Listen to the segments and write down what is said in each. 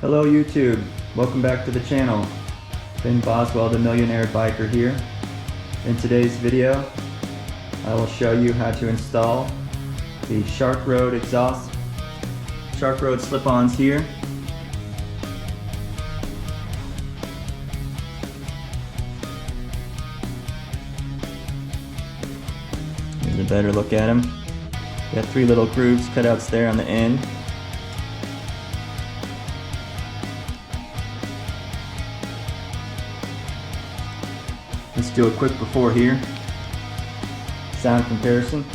Hello YouTube, welcome back to the channel. Ben Boswell, the Millionaire Biker here. In today's video, I will show you how to install the Sharkroad exhaust, Sharkroad slip-ons here. Here's a better look at them. Got three little grooves cutouts there on the end. Let's do a quick before here. Sound comparison.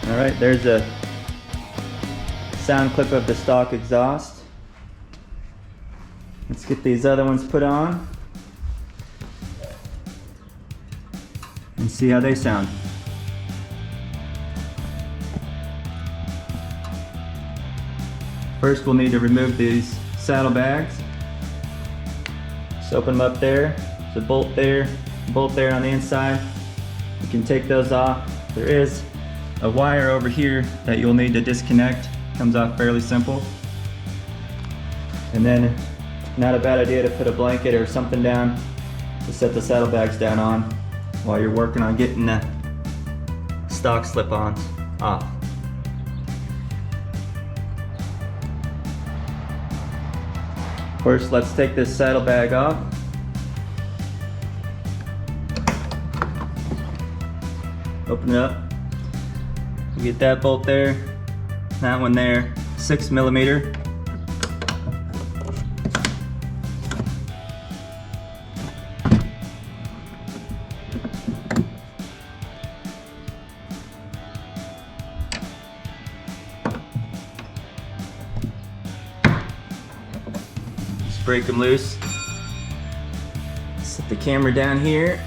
Alright, there's a sound clip of the stock exhaust. Let's get these other ones put on and see how they sound. First we'll need to remove these saddlebags. Just open them up there. There's a bolt there on the inside. You can take those off. There is a wire over here that you'll need to disconnect. Comes off fairly simple. And then not a bad idea to put a blanket or something down to set the saddlebags down on while you're working on getting the stock slip-ons off. First, let's take this saddlebag off. Open it up. You get that bolt there, that one there, 6mm. Just break them loose. Set the camera down here.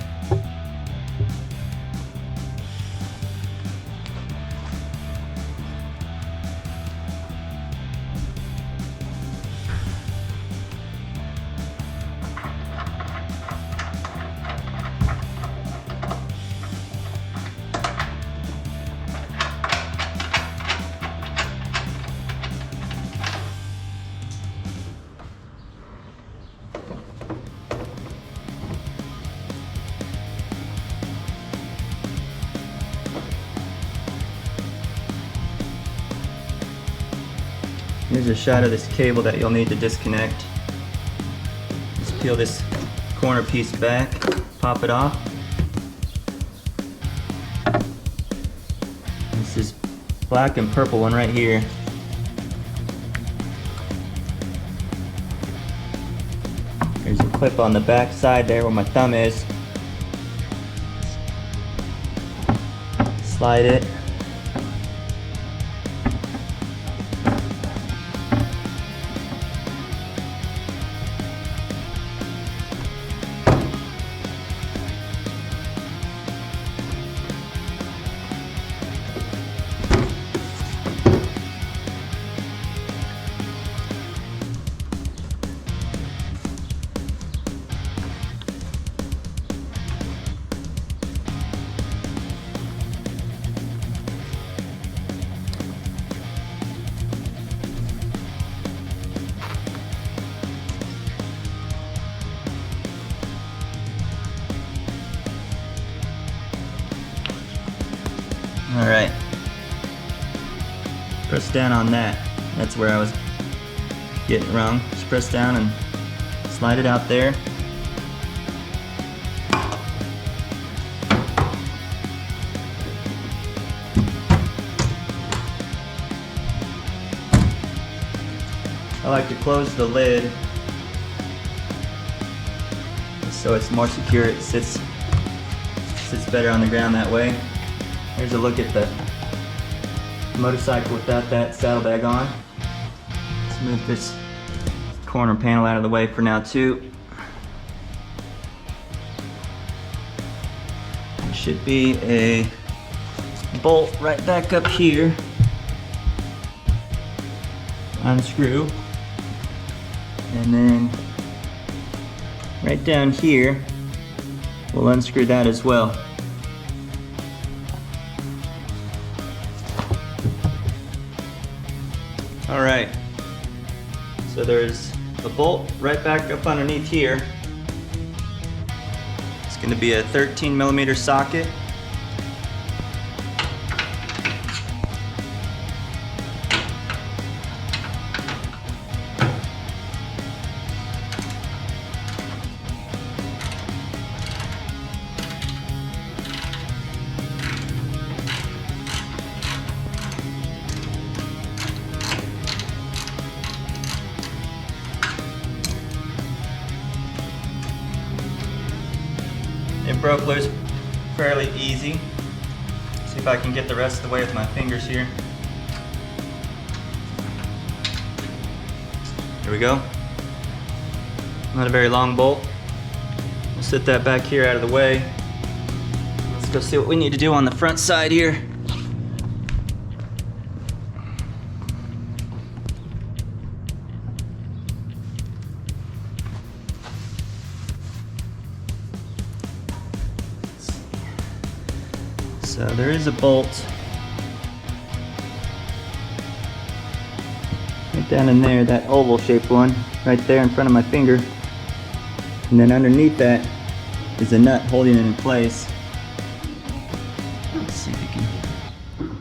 Here's a shot of this cable that you'll need to disconnect. Just peel this corner piece back, pop it off. This is black and purple one right here. There's a clip on the back side there where my thumb is. Slide it. Alright. Press down on that. That's where I was getting it wrong. Just press down and slide it out there. I like to close the lid so it's more secure. It sits better on the ground that way. Here's a look at the motorcycle without that saddlebag on. Let's move this corner panel out of the way for now too. There should be a bolt right back up here. Unscrew. And then right down here, we'll unscrew that as well. All right, so there's a bolt right back up underneath here. It's going to be a 13mm socket. It broke loose fairly easy. See if I can get the rest of the way with my fingers here. Here we go. Not a very long bolt. We'll set that back here out of the way. Let's go see what we need to do on the front side here. So there is a bolt right down in there, that oval shaped one, right there in front of my finger. And then underneath that is a nut holding it in place. Let's see if you can.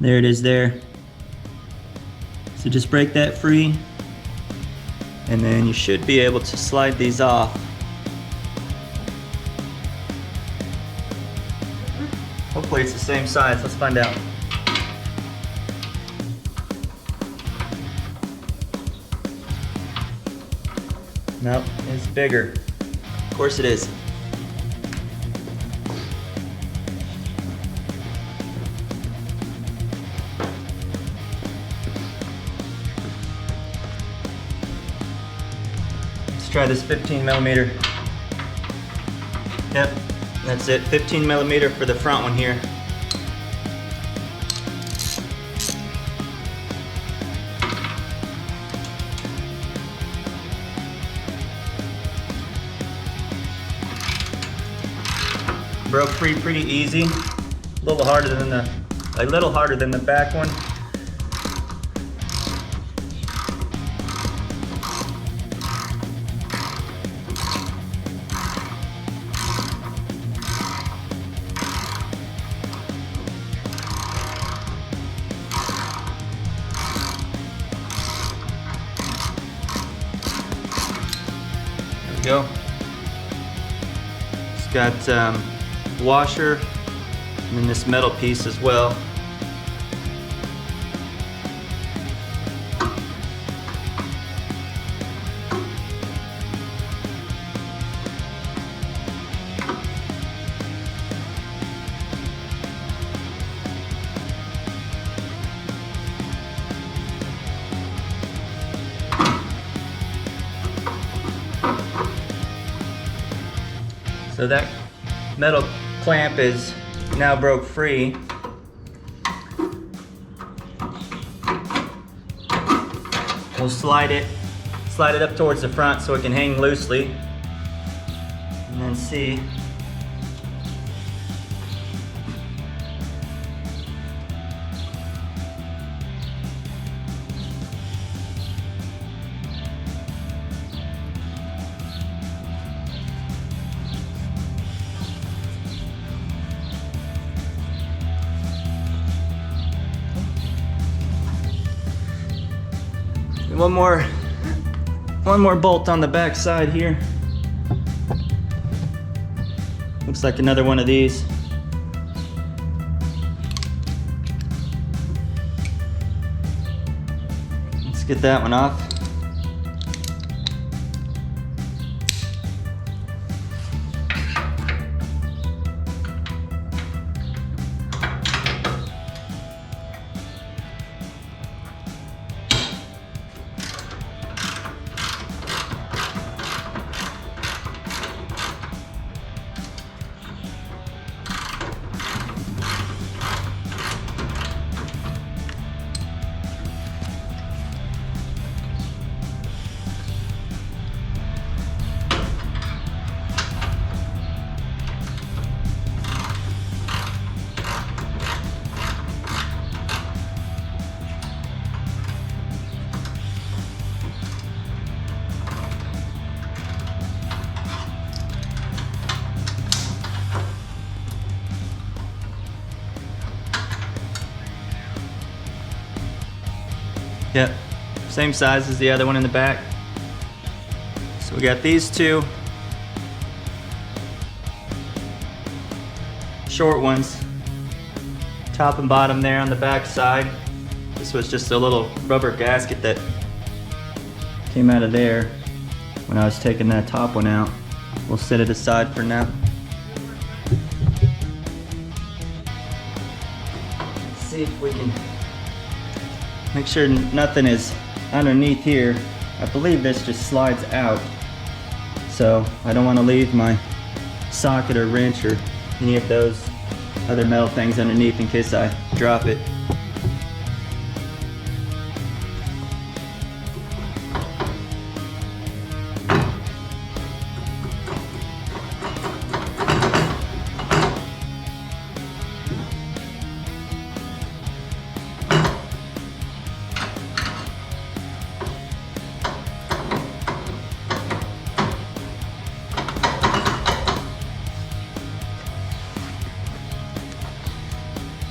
There it is there. So just break that free, and then you should be able to slide these off. Hopefully it's the same size. Let's find out. Nope, it's bigger. Of course it is. Let's try this 15mm. Yep. That's it, 15mm for the front one here. Broke free pretty easy. A little harder than the back one. Go. It's got washer and then this metal piece as well. So that metal clamp is now broke free. We'll slide it up towards the front so it can hang loosely, and then see. One more one more bolt on the back side here. Looks like another one of these. Let's get that one off. Yep, same size as the other one in the back. So we got these two short ones, top and bottom there on the back side. This was just a little rubber gasket that came out of there when I was taking that top one out. We'll set it aside for now. Let's see if we can make sure nothing is underneath here. I believe this just slides out, so I don't want to leave my socket or wrench or any of those other metal things underneath in case I drop it.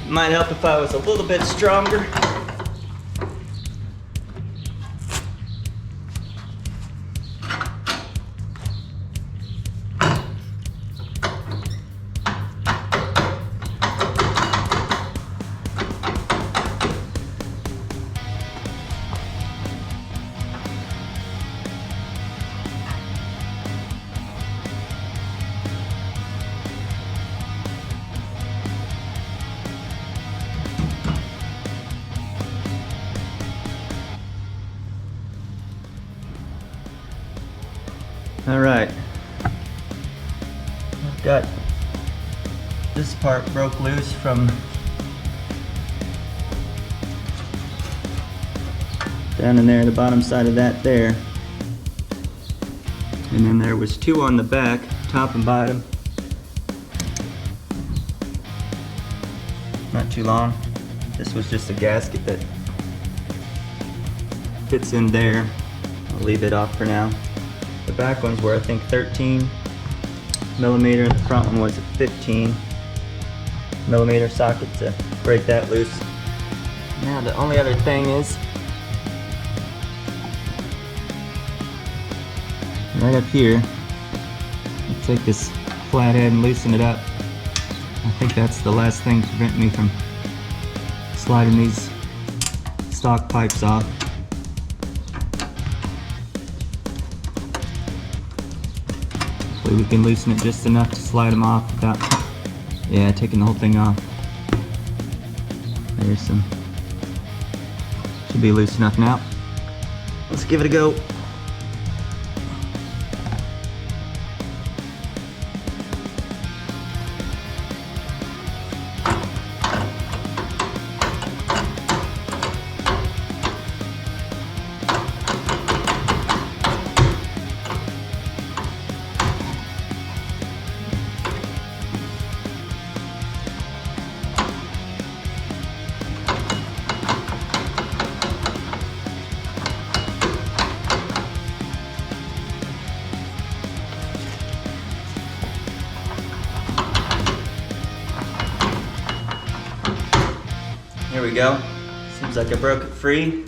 Might help if I was a little bit stronger. All right, I've got this part broke loose from down in there, the bottom side of that there. And then there was two on the back, top and bottom. Not too long. This was just a gasket that fits in there. I'll leave it off for now. The back ones were, I think, 13 millimeter, and the front one was a 15 millimeter socket to break that loose. Now the only other thing is, right up here, I'll take this flathead and loosen it up. I think that's the last thing to prevent me from sliding these stock pipes off. Hopefully we can loosen it just enough to slide them off without, yeah, taking the whole thing off. There's some, should be loose enough now. Let's give it a go. Here we go. Seems like I broke it free.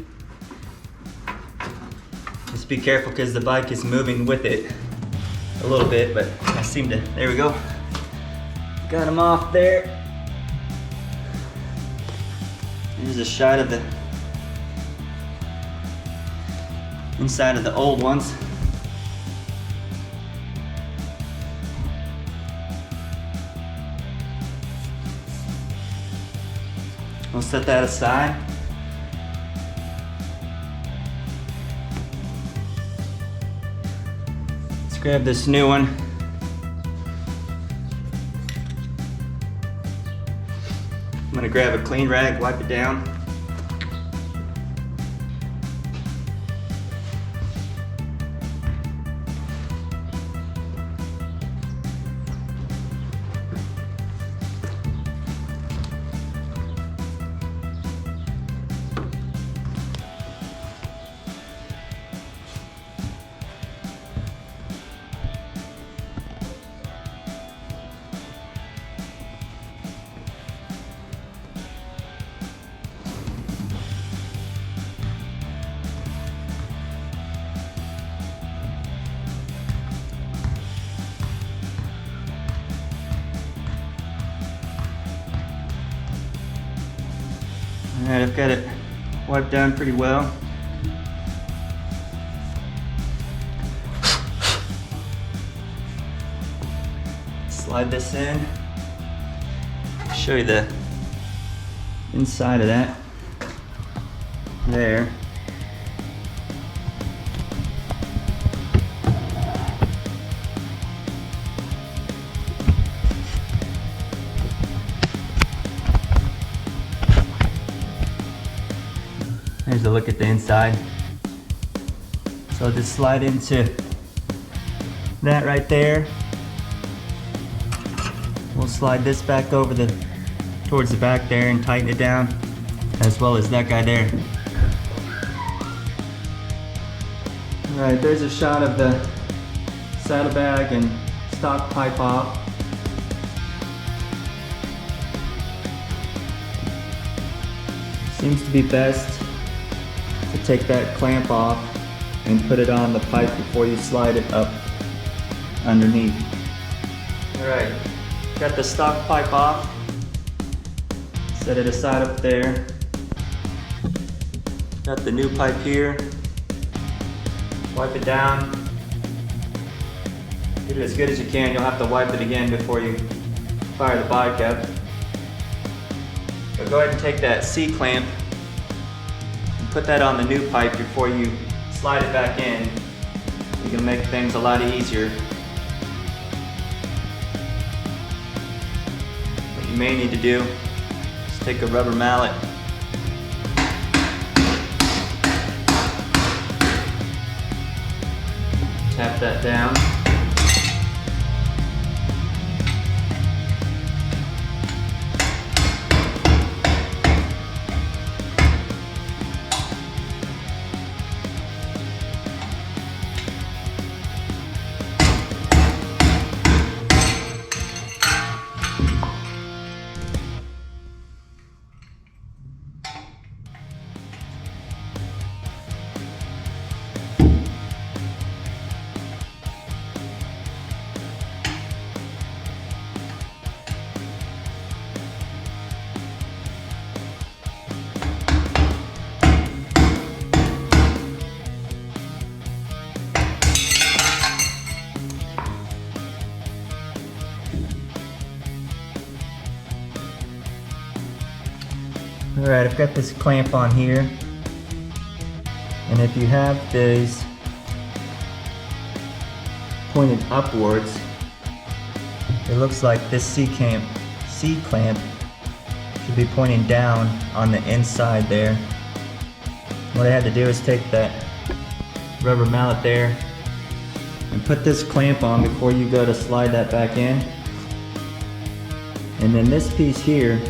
This Just be careful because the bike is moving with it a little bit, but I seem to, there we go. Got him off there. Here's a shot of the inside of the old ones. We'll set that aside. Let's grab this new one. I'm gonna grab a clean rag, wipe it down. Alright, I've got it wiped down pretty well. Slide this in. Show you the inside of that. There. Here's a look at the inside. So I'll just slide into that right there. We'll slide this back over towards the back there and tighten it down, as well as that guy there. Alright, there's a shot of the saddlebag and stock pipe off. Seems to be best to take that clamp off and put it on the pipe before you slide it up underneath. Alright, got the stock pipe off. Set it aside up there. Got the new pipe here. Wipe it down. Get it as good as you can. You'll have to wipe it again before you fire the bike up. But go ahead and take that C-clamp and put that on the new pipe before you slide it back in. You can make things a lot easier. What you may need to do is take a rubber mallet, tap that down. Alright, I've got this clamp on here, and if you have these pointed upwards, it looks like this C-clamp should be pointing down on the inside there. What I had to do is take that rubber mallet there and put this clamp on before you go to slide that back in. And then this piece here,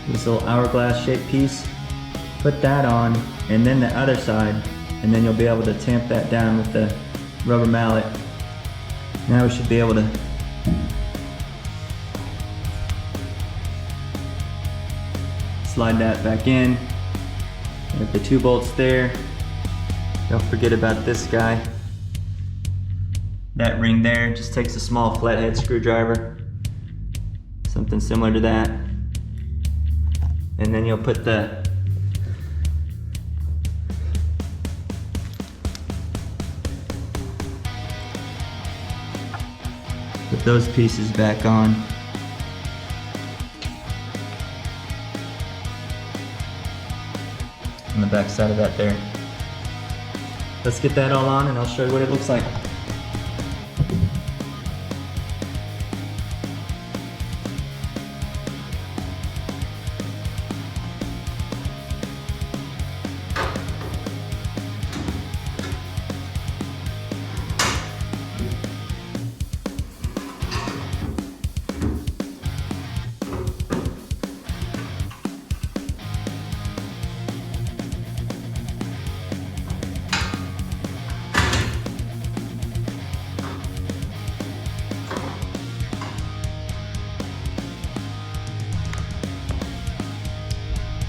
this little hourglass shaped piece, put that on, and then the other side, and then you'll be able to tamp that down with the rubber mallet. Now we should be able to slide that back in. With the two bolts there, Don't forget about this guy. That ring there just takes a small flathead screwdriver. Something similar to that. And then you'll put those pieces back on. On the back side of that there. Let's get that all on and I'll show you what it looks like.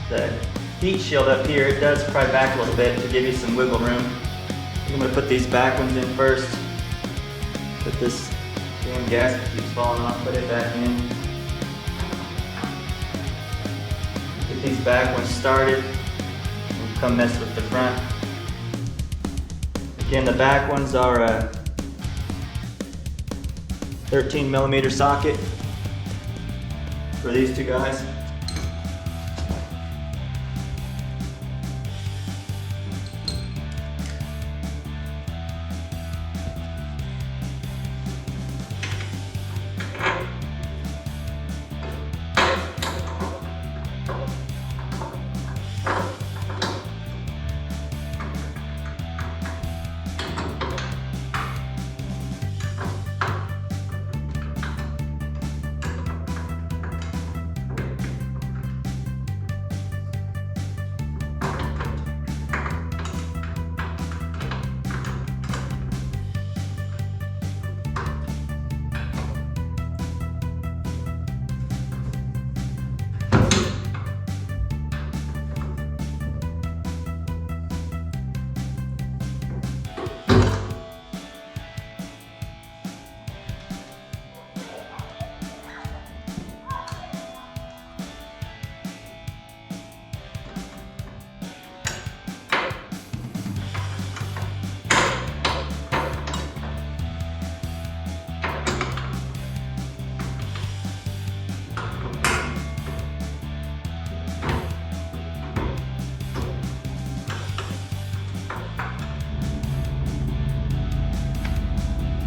The heat shield up here, it does pry back a little bit to give you some wiggle room. I'm going to put these back ones in first. Put this damn gasket keeps falling off, put it back in. Get these back ones started and come mess with the front. Again, the back ones are a 13mm socket for these two guys.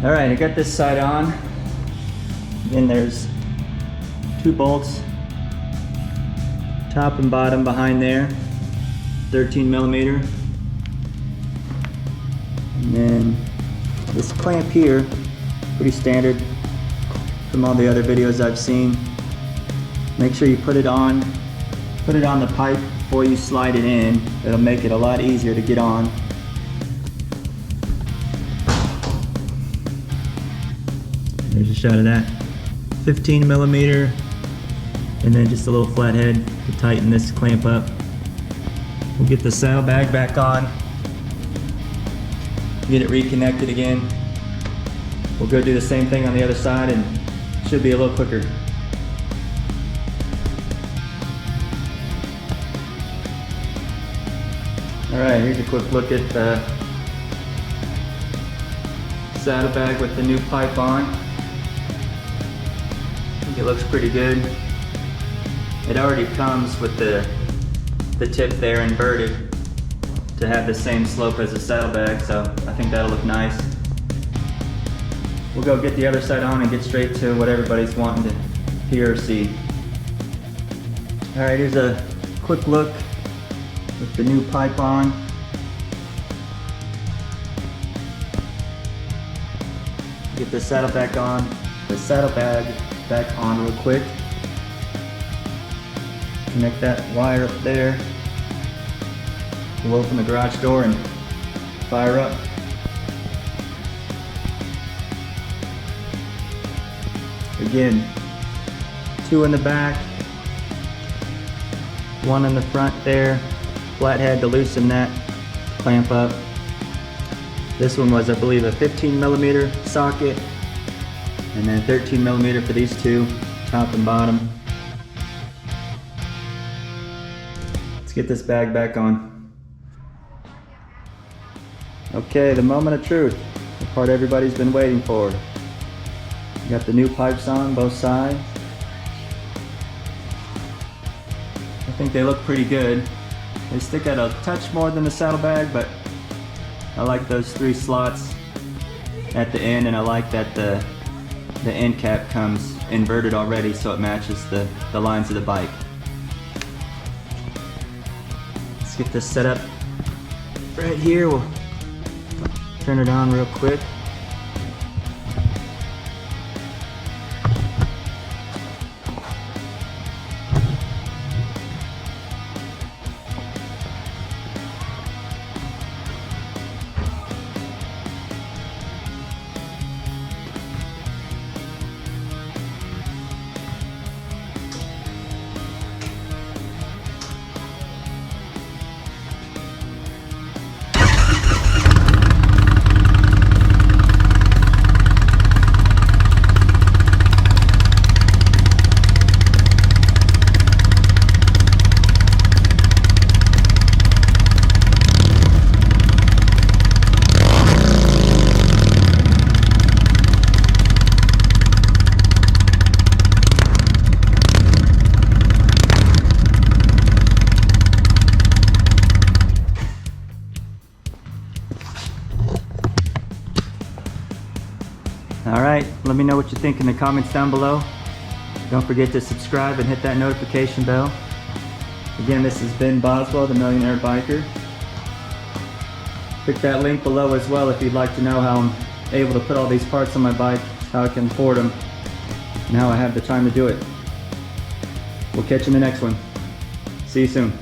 All right, I got this side on. Then there's 2 bolts, top and bottom behind there, 13mm. And then this clamp here, pretty standard from all the other videos I've seen. Make sure you put it on the pipe before you slide it in. It'll make it a lot easier to get on. There's a shot of that. 15mm, and then just a little flathead to tighten this clamp up. We'll get the saddlebag back on, get it reconnected again. We'll go do the same thing on the other side and it should be a little quicker. Alright, here's a quick look at the saddlebag with the new pipe on. I think it looks pretty good. It already comes with the tip there inverted to have the same slope as the saddlebag, so I think that'll look nice. We'll go get the other side on and get straight to what everybody's wanting to hear or see. Alright, here's a quick look with the new pipe on. Get the saddlebag back on real quick. Connect that wire up there. We'll open the garage door and fire up. Again, 2 in the back, 1 in the front there. Flathead to loosen that clamp up. This one was, I believe, a 15mm socket, and then 13mm for these two, top and bottom. Let's get this bag back on. Okay, the moment of truth, the part everybody's been waiting for. You got the new pipes on both sides. I think they look pretty good. They stick out a touch more than the saddlebag, but I like those 3 slots at the end, and I like that the end cap comes inverted already so it matches the lines of the bike. Let's get this set up right here. We'll turn it on real quick. Alright, let me know what you think in the comments down below. Don't forget to subscribe and hit that notification bell. Again, this has been Boswell, the Millionaire Biker. Click that link below as well if you'd like to know how I'm able to put all these parts on my bike, how I can afford them, and how I have the time to do it. We'll catch you in the next one. See you soon.